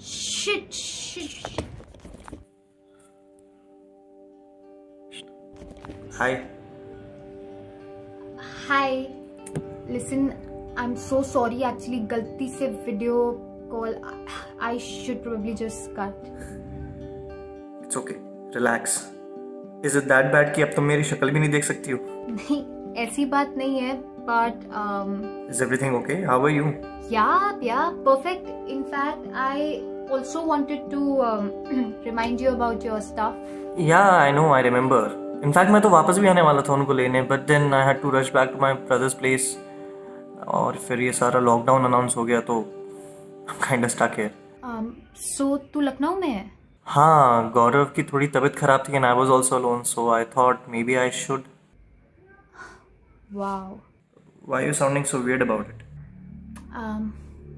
Shit. Hi. Hi. Listen, I'm so sorry. Actually, गलती से video call. I should probably just cut. It's okay. Relax. Is it that bad कि अब तुम मेरी शक्ल भी नहीं देख सकती हो? नहीं, ऐसी बात नहीं है. But Is everything okay? How are you? Yeah, perfect. In fact, I also wanted to remind you about your stuff. Yeah, I know. I remember. In fact, मैं तो वापस भी आने वाला था उनको लेने, but then I had to rush back to my brother's place. और फिर ये सारा लॉकडाउन अनाउंस हो गया तो I'm kind of stuck here. So तू लखनऊ में है? हाँ, गौरव की थोड़ी तबीयत खराब थी and I was also alone, so I thought maybe I should. Wow. Why are you sounding so weird about it?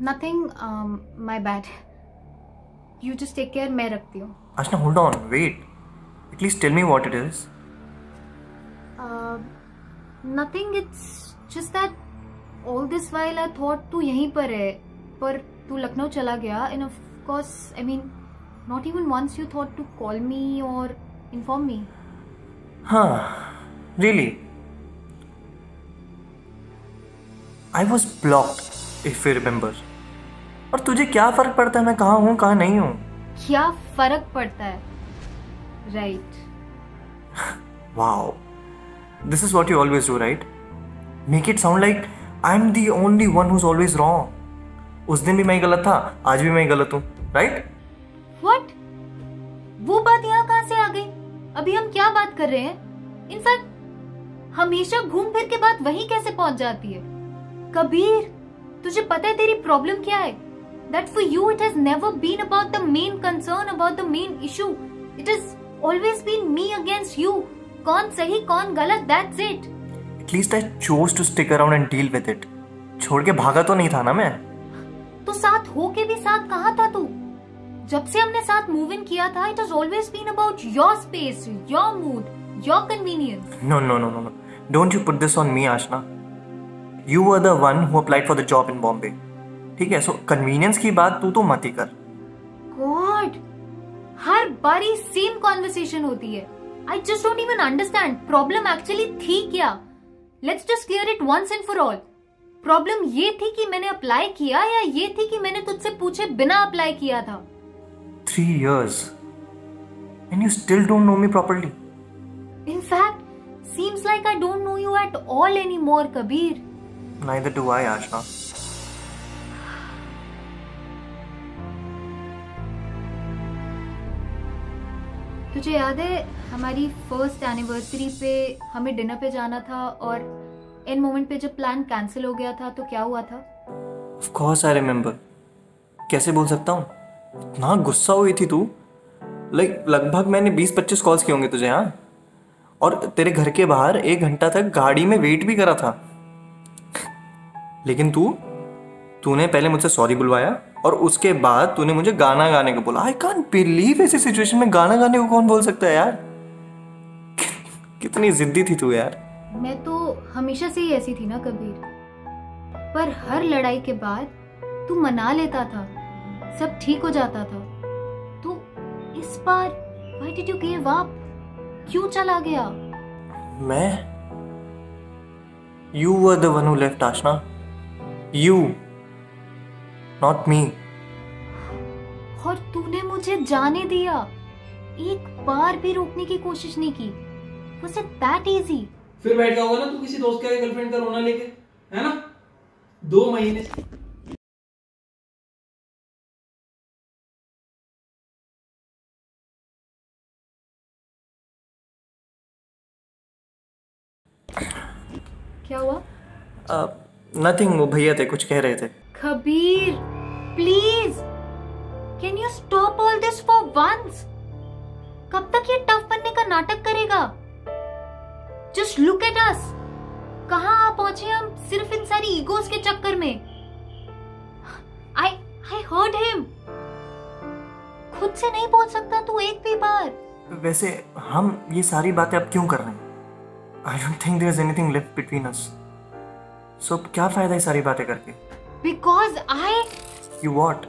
Nothing. My bad. You just take care. मैं रखती हूँ. Ashna, hold on. Wait. At least tell me what it is. Nothing. It's just that all this while I thought तू यहीं पर है, पर तू लखनऊ चला गया, and of course, I mean, not even once you thought to call me or inform me. Huh? Really? I was blocked, if you remember. और तुझे क्या फर्क पड़ता है मैं कहाँ हूँ कहाँ नहीं हूँ? क्या फर्क पड़ता है? Right. Wow. This is what you always do, right? Make it sound like I'm the only one who's always wrong. उस दिन भी मैं गलत था, आज भी मैं गलत हूँ, right? What? वो बात यहाँ कहाँ से आ गई? अभी हम क्या बात कर रहे हैं? In fact, हमेशा घूम फिर के बात वहीं कैसे पहुंच जाती है? कबीर, तुझे पता है तेरी प्रॉब्लम क्या है? That for you it has never been about the main concern, about the main issue. It has always been me against you. कौन सही कौन गलत, that's it. At least I chose to stick around and deal with it. छोड़ के भागा तो नहीं था ना मैं? तो साथ हो के भी साथ कहाँ था तू? जब से हमने साथ मूव इन किया था, it has always been about your space, your mood, your convenience. No. Don't you put this on me, Ashna. You were the one who applied for the job in Bombay. ठीक है, so convenience की बात तू तो मत ही कर. God, हर बारी same conversation होती है. I just don't even understand. Problem actually थी क्या? Let's just clear it once and for all. Problem ये थी कि मैंने अप्लाई किया या ये थी कि मैंने तुझसे पूछे बिना अप्लाई किया था? 3 years. And you still don't know me properly. In fact, seems like I don't know you at all anymore, Kabir. Neither do I, Ashna. तुझे याद है हमारी फर्स्ट एनिवर्सरी पे हमें डिनर पे जाना था और इन मोमेंट पे जब प्लान कैंसिल हो गया था तो क्या हुआ था? Of course I remember. कैसे बोल सकता हूँ? इतना गुस्सा हुई थी तू. लगभग मैंने 20-25 कॉल्स किए होंगे तुझे, हाँ? और तेरे घर के बाहर 1 घंटा तक गाड़ी में वेट भी करा था. लेकिन तूने पहले मुझसे सॉरी बुलवाया और उसके बाद तूने मुझे गाना गाने को बोला. आई कांट बिलीव ऐसी सिचुएशन में गाना गाने को कौन बोल सकता है यार? कितनी जिद्दी थी तू यार. मैं तो हमेशा से ही ऐसी थी ना कबीर, पर हर लड़ाई के बाद तू मना लेता था, सब ठीक हो जाता था. तो इस बार why did you give up? क्यों चला गया? मैं? You were the one who left, Ashna. You, not me. और तूने मुझे जाने दिया, एक बार भी रोकने की कोशिश नहीं की. Was it that easy? फिर बैठ जाओगा ना तू किसी दोस्त का गर्लफ्रेंड का रोना लेके, है ना? 2 महीने से. क्या हुआ? नथिंग, वो भैया थे कुछ कह रहे थे. Kabir, please Can you stop all this for once? कब तक ये टफ बनने का नाटक करेगा? Just look at us. कहाँ आ पहुंचे हम सिर्फ इन सारी ईगोस के चक्कर में? I heard him. खुद से नहीं बोल सकता तू एक भी बार? वैसे हम ये सारी बातें अब क्यों कर रहे हैं? I don't think there is anything left between us. So क्या फायदा है सारी बातें करके? Because I... You what?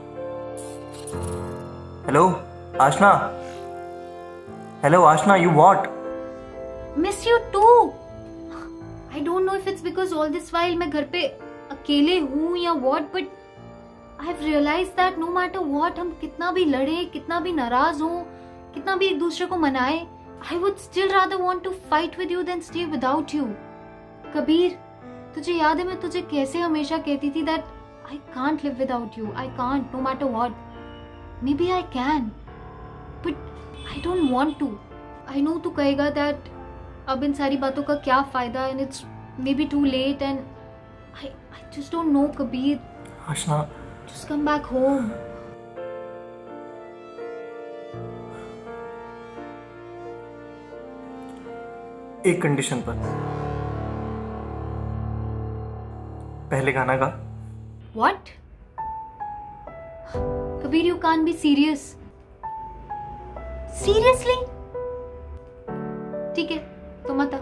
Hello, Ashna? Hello, Ashna, you what? Miss you too. I don't know if it's because all this while मैं घर पे अकेले हूँ या what, but I've realized that no matter what हम कितना भी लड़े, कितना भी नाराज हो, कितना भी एक दूसरे को मनाए, I would still rather want to fight with you than stay without you. Kabir, तुझे याद है मैं तुझे कैसे हमेशा कहती थी that I can't live without you. I can't, no matter what. Maybe I can, but I don't want to. I know तू कहेगा that अब इन सारी बातों का क्या फायदा and it's maybe too late and I just don't know Kabir. Ashna, Just come back home. एक condition पर. पहले गाना गा. What? Kabir, you can't be serious. Seriously? ठीक है, तो मत आ.